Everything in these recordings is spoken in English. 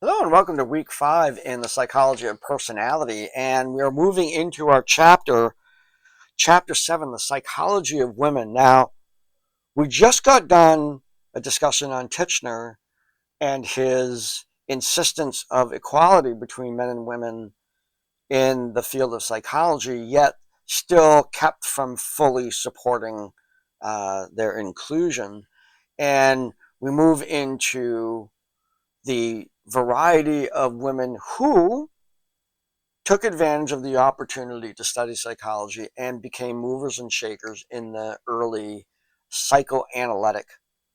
Hello and welcome to week 5 in the psychology of personality. And we are moving into our chapter 7, the psychology of women. Now, we just got done a discussion on Titchener and his insistence of equality between men and women in the field of psychology, yet still kept from fully supporting their inclusion. And we move into the variety of women who took advantage of the opportunity to study psychology and became movers and shakers in the early psychoanalytic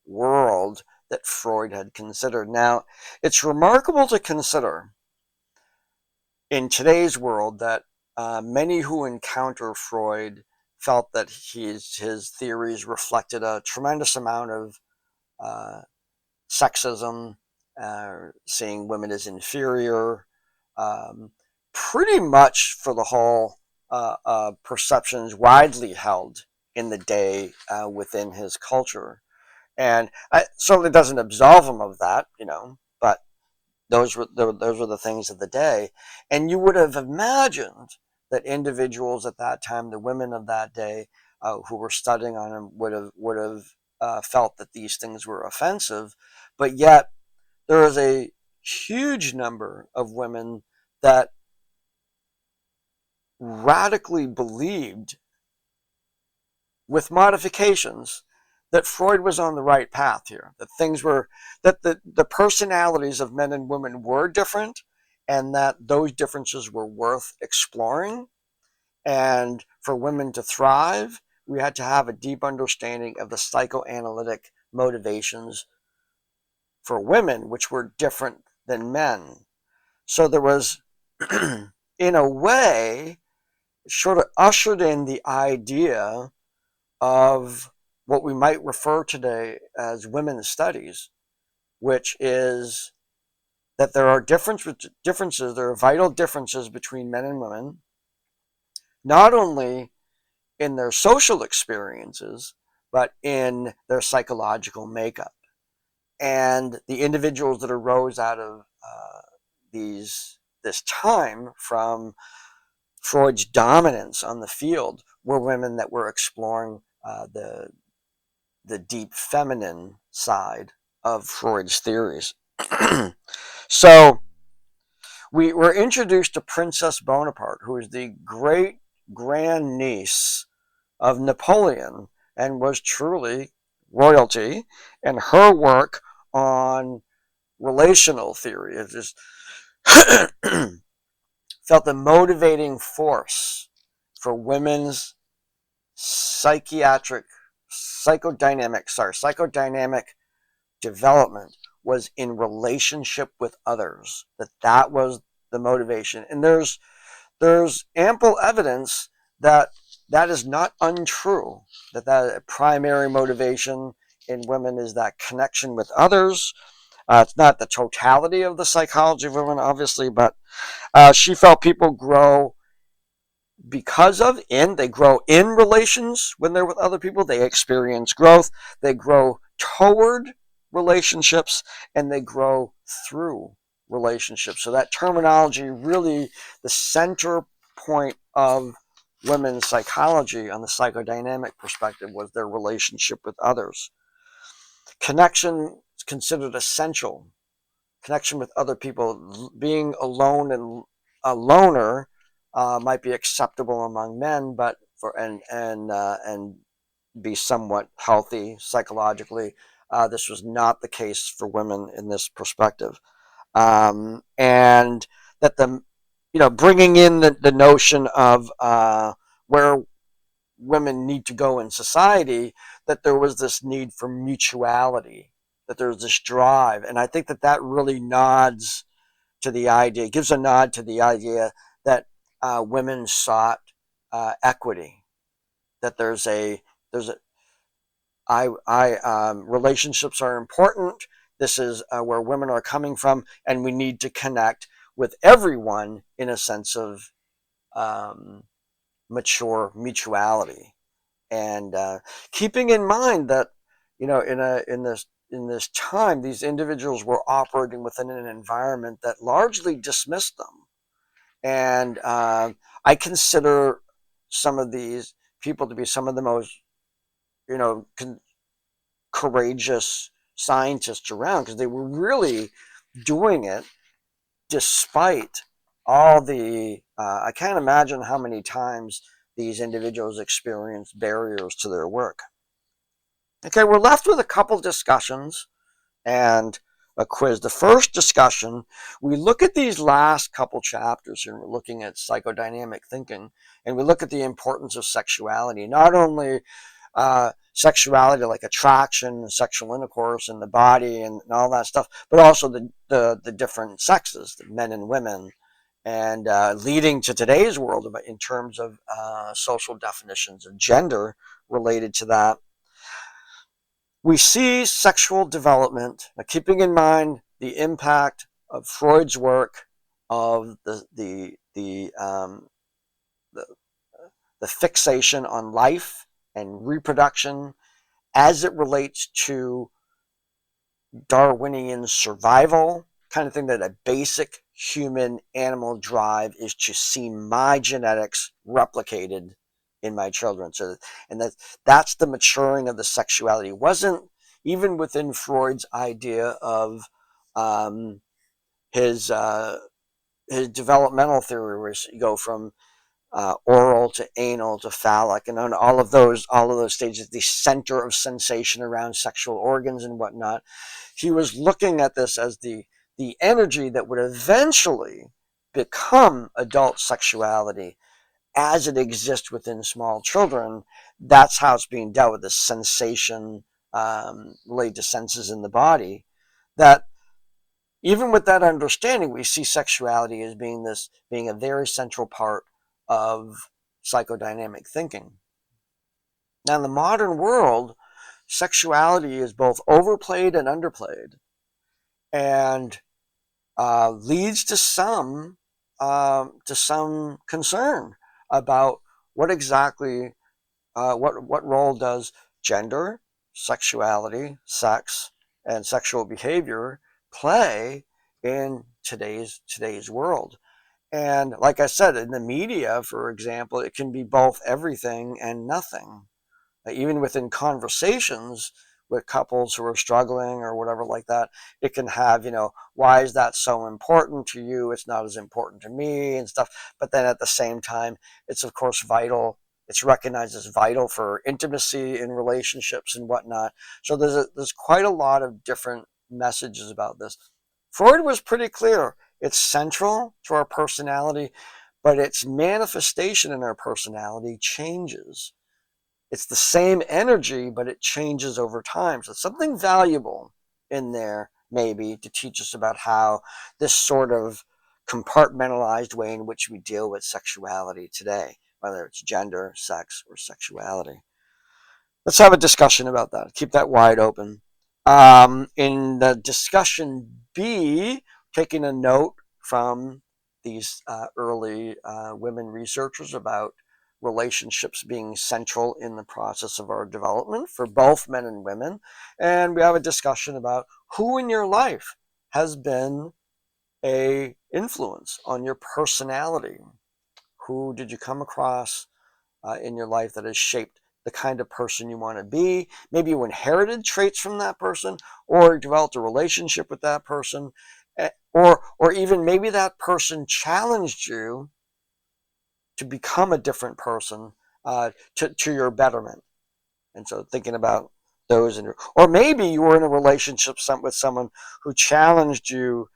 world that Freud had considered. Now, it's remarkable to consider in today's world that many who encounter Freud felt that his theories reflected a tremendous amount of uh, sexism, seeing women as inferior, um, pretty much for the whole perceptions widely held in the day within his culture. And I certainly doesn't absolve him of that, but those were the things of the day. And you would have imagined that individuals at that time, the women of that day, who were studying on him, would have felt that these things were offensive, but yet there is a huge number of women that radically believed, with modifications, that Freud was on the right path here, that things were, that the personalities of men and women were different, and that those differences were worth exploring. And for women to thrive, we had to have a deep understanding of the psychoanalytic motivations for women, which were different than men. So there was, in a way, sort of ushered in the idea of what we might refer today as women's studies, which is that there are differences, there are vital differences between men and women, not only in their social experiences, but in their psychological makeup. And the individuals that arose out of this time from Freud's dominance on the field were women that were exploring the deep feminine side of Freud's theories. So we were introduced to Princess Bonaparte, who is the great grandniece of Napoleon and was truly royalty, and her work on relational theory. It just felt the motivating force for women's psychodynamic development was in relationship with others, that was the motivation. And there's ample evidence that that is not untrue, that primary motivation in women is that connection with others. It's not the totality of the psychology of women, obviously, but she felt people grow they grow in relations when they're with other people. They experience growth. They grow toward relationships, and they grow through relationships. So that terminology, really the center point of women's psychology on the psychodynamic perspective, was their relationship with others. Connection is considered essential. Connection with other people. Being alone and a loner might be acceptable among men, but and be somewhat healthy psychologically. This was not the case for women in this perspective, and that bringing in the notion of where women need to go in society, that there was this need for mutuality, that there's this drive, and I think that really nods to the idea, gives a nod to the idea that women sought equity. That there's a relationships are important. This is where women are coming from, and we need to connect with everyone in a sense of um, mature mutuality. And keeping in mind that in this this time, these individuals were operating within an environment that largely dismissed them. And I consider some of these people to be some of the most, you know, courageous scientists around, because they were really doing it despite all the, I can't imagine how many times these individuals experienced barriers to their work. Okay, we're left with a couple discussions and a quiz. The first discussion, we look at these last couple chapters here, and we're looking at psychodynamic thinking, and we look at the importance of sexuality, not only sexuality like attraction, sexual intercourse, and the body and all that stuff, but also the different sexes, the men and women, and leading to today's world in terms of social definitions of gender related to that. We see sexual development, keeping in mind the impact of Freud's work of the fixation on life and reproduction as it relates to Darwinian survival, kind of thing, that a basic human animal drive is to see my genetics replicated in my children. So, and that's the maturing of the sexuality. It wasn't even within Freud's idea of his developmental theory, where you go from oral to anal to phallic, and on all of those stages, the center of sensation around sexual organs and whatnot. He was looking at this as the energy that would eventually become adult sexuality as it exists within small children. That's how it's being dealt with, the sensation related to senses in the body. That even with that understanding, we see sexuality as being a very central part of psychodynamic thinking. Now, in the modern world, sexuality is both overplayed and underplayed, and leads to some concern about what exactly what role does gender, sexuality, sex, and sexual behavior play in today's world. And like I said, in the media, for example, it can be both everything and nothing. Even within conversations with couples who are struggling or whatever like that, it can have, why is that so important to you? It's not as important to me and stuff. But then at the same time, it's of course vital. It's recognized as vital for intimacy in relationships and whatnot. So there's quite a lot of different messages about this. Freud was pretty clear. It's central to our personality, but its manifestation in our personality changes. It's the same energy, but it changes over time. So something valuable in there, maybe, to teach us about how this sort of compartmentalized way in which we deal with sexuality today, whether it's gender, sex, or sexuality. Let's have a discussion about that. Keep that wide open. In the discussion B, taking a note from these early women researchers about relationships being central in the process of our development for both men and women. And we have a discussion about who in your life has been an influence on your personality. Who did you come across in your life that has shaped the kind of person you want to be? Maybe you inherited traits from that person, or developed a relationship with that person, or even maybe that person challenged you to become a different person to your betterment. And so thinking about those, or maybe you were in a relationship with someone who challenged you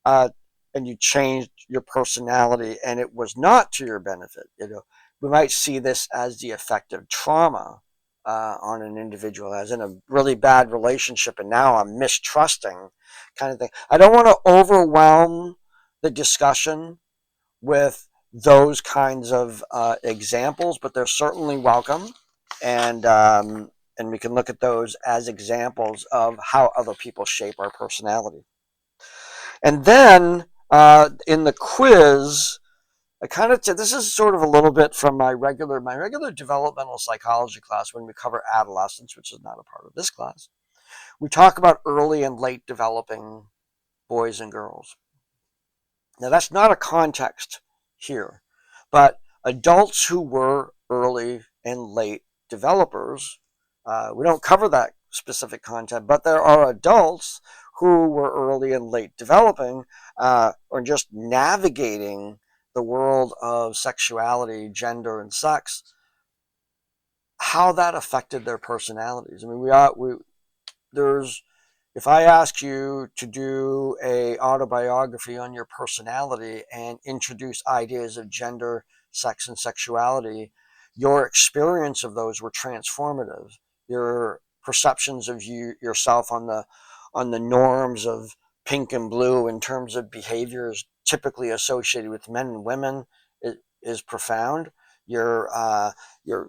and you changed your personality and it was not to your benefit. We might see this as the effect of trauma on an individual, as in a really bad relationship and now I'm mistrusting kind of thing. I don't want to overwhelm the discussion with those kinds of examples, but they're certainly welcome, and we can look at those as examples of how other people shape our personality. And then in the quiz, this is sort of a little bit from my regular developmental psychology class when we cover adolescence, which is not a part of this class. We talk about early and late developing boys and girls. Now, that's not a context here, but adults who were early and late developers, we don't cover that specific content, but there are adults who were early and late developing, or just navigating the world of sexuality, gender, and sex, how that affected their personalities. I mean, there's, if I ask you to do a autobiography on your personality and introduce ideas of gender, sex, and sexuality, your experience of those were transformative. Your perceptions of yourself on the norms of pink and blue in terms of behaviors typically associated with men and women is profound. Your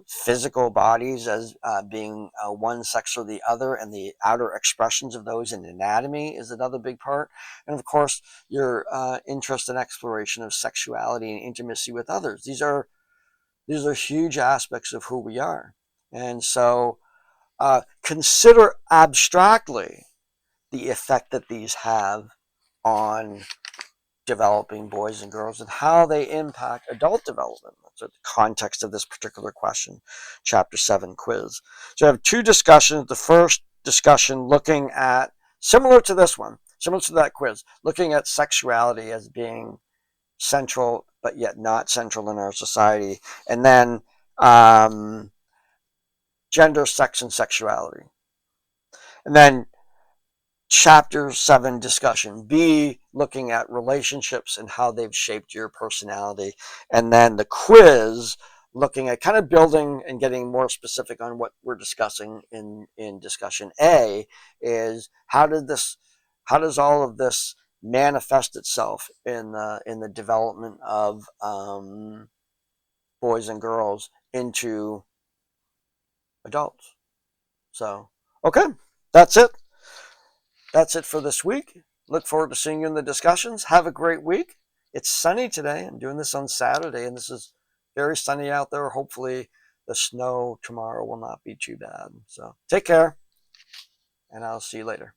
physical bodies as being one sex or the other, and the outer expressions of those in anatomy is another big part. And of course, your interest and exploration of sexuality and intimacy with others. These are huge aspects of who we are. And so consider abstractly the effect that these have on developing boys and girls and how they impact adult development. That's the context of this particular question, Chapter 7 quiz. So I have two discussions. The first discussion looking at, similar to this one, similar to that quiz, looking at sexuality as being central but yet not central in our society. And then gender, sex, and sexuality. And then Chapter 7 discussion B, looking at relationships and how they've shaped your personality. And then the quiz, looking at kind of building and getting more specific on what we're discussing in discussion A, is how does all of this manifest itself in the development of boys and girls into adults. So, okay, that's it. That's it for this week. Look forward to seeing you in the discussions. Have a great week. It's sunny today. I'm doing this on Saturday, and this is very sunny out there. Hopefully, the snow tomorrow will not be too bad. So take care, and I'll see you later.